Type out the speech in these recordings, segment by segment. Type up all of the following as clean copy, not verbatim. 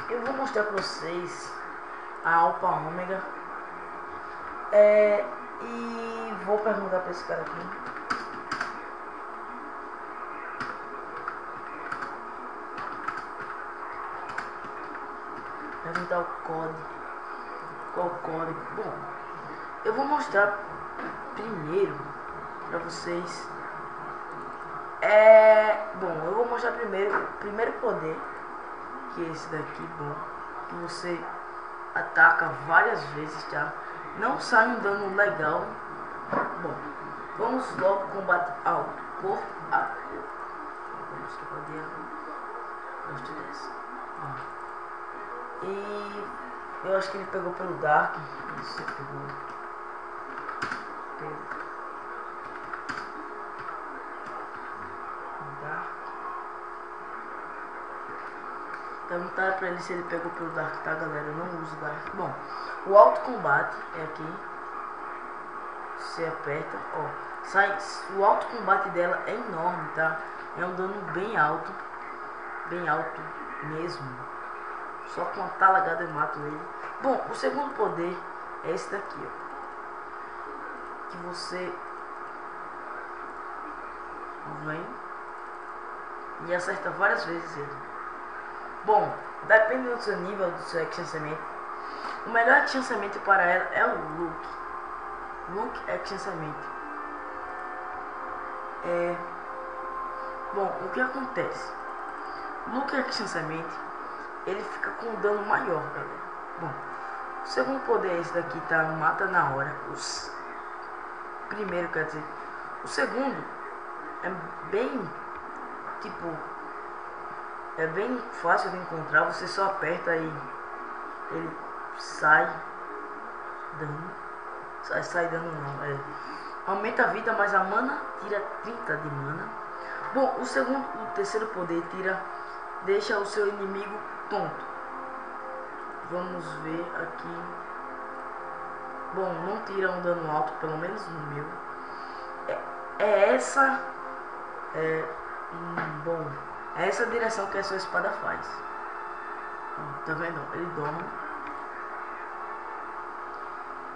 Eu vou mostrar pra vocês a Alpha Ômega. E vou perguntar pra esse cara aqui. Perguntar o código. Qual o código? Bom, eu vou mostrar primeiro pra vocês. Bom, eu vou mostrar primeiro o primeiro poder, que é esse daqui, bom, que você ataca várias vezes, tá? Não sai um dano legal. Bom, vamos logo combate alto, corpo a corpo. Vamos trabalhar. Gosto dessa. E eu acho que ele pegou pelo Dark. Isso, pegou. Perguntar pra ele se ele pegou pelo Dark, tá, galera? Eu não uso Dark. Bom, o alto combate é aqui. Você aperta, ó. Sai. O alto combate dela é enorme, tá? É um dano bem alto. Bem alto mesmo. Só com uma talagada eu mato ele. Bom, o segundo poder é esse daqui, ó. Que você vem e acerta várias vezes ele. Bom, dependendo do seu nível, do seu action. O melhor action para ela é o Look. Look action. Bom, o que acontece? Look action, ele fica com um dano maior, galera. Bom, o segundo poder é esse daqui, tá? Mata na hora. Primeiro, quer dizer, o segundo é bem, tipo, é bem fácil de encontrar. Você só aperta e ele sai dano. Sai dano não, aumenta a vida, mas a mana tira 30 de mana. Bom, o terceiro poder deixa o seu inimigo tonto. Vamos ver aqui. Bom, não tira um dano alto, pelo menos no meu. Bom, é essa direção que a sua espada faz. Tá vendo? Ele doma.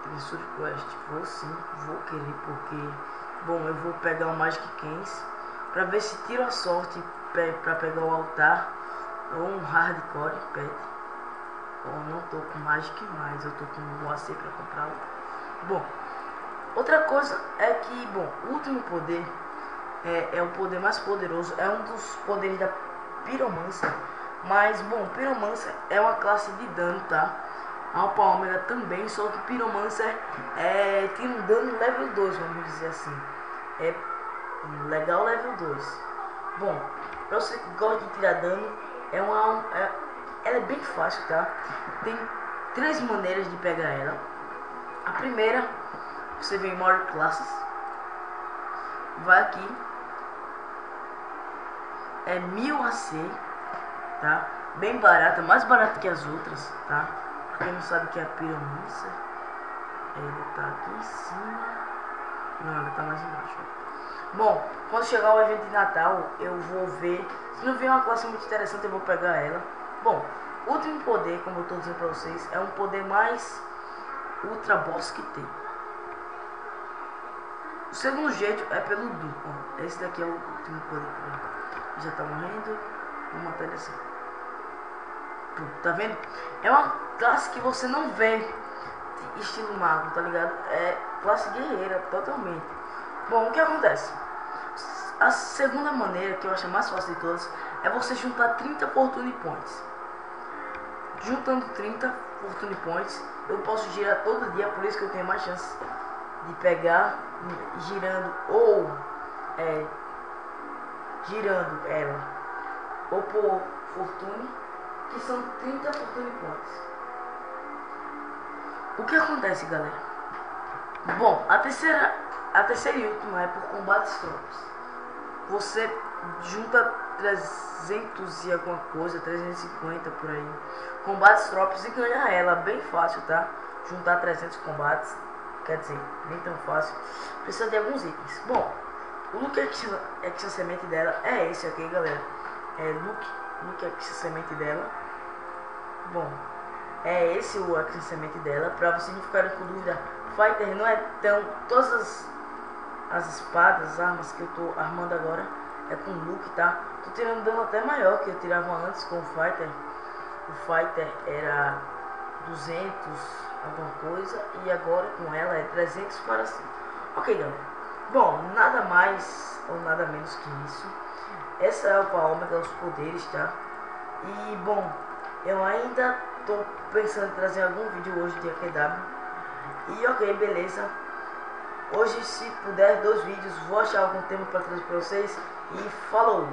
Treasure Quest. Vou sim, vou querer, porque bom, eu vou pegar o Magic Kens pra ver se tiro a sorte pra pegar o altar ou um hardcore pet. Não tô com Magic mais, eu tô com o AC pra comprar. Bom, outra coisa é que, bom, o último poder é o poder mais poderoso, é um dos poderes da Pyromancer. Mas, bom, Pyromancer é uma classe de dano, tá? Alpha Ômega também, só que Pyromancer tem um dano level 2, vamos dizer assim. É legal level 2. Bom, pra você que gosta de tirar dano, ela é bem fácil, tá? Tem 3 maneiras de pegar ela. A primeira, você vem em More Classes, vai aqui, é 1000 AC, tá? Bem barata, mais barata que as outras, tá? Pra quem não sabe o que é a Pyromancer, ele tá aqui em cima. Não, ele tá mais embaixo. Bom, quando chegar o evento de Natal, eu vou ver. Se não vier uma classe muito interessante, eu vou pegar ela. Bom, o último poder, como eu tô dizendo pra vocês, é um poder mais ultra boss que tem. O segundo jeito é pelo duplo. Esse daqui é o último poder. Já tá morrendo. Vou matar ele assim. Tá vendo? É uma classe que você não vê estilo mago, tá ligado? É classe guerreira, totalmente. Bom, o que acontece? A segunda maneira, que eu acho mais fácil de todas, é você juntar 30 Fortune Points. Juntando 30 Fortune Points, eu posso girar todo dia, por isso que eu tenho mais chance de pegar girando girando ela ou por Fortune, que são 30 Fortune Points. O que acontece, galera? Bom, a terceira e última é por combates tropos. Você junta 300 e alguma coisa, 350 por aí, combates tropos, e ganha ela bem fácil, tá? Juntar 300 combates, quer dizer, nem tão fácil. Precisa de alguns itens. Bom, o look action semente dela é esse aqui, galera. É look action semente dela. Bom, é esse o acrescimento dela. Pra vocês não ficarem com dúvida, Fighter não é tão... Todas as espadas, as armas que eu tô armando agora é com Luke, tá? Tô tirando dano até maior que eu tirava antes com o Fighter. O Fighter era 200 alguma coisa e agora com ela é 300 para cima. Ok, galera. Bom, nada mais ou nada menos que isso. Essa é a Alpha Omega, os poderes, tá? E bom, eu ainda tô pensando em trazer algum vídeo hoje de AQW. E ok, beleza. Hoje, se puder, 2 vídeos. Vou achar algum tema para trazer para vocês. E falou!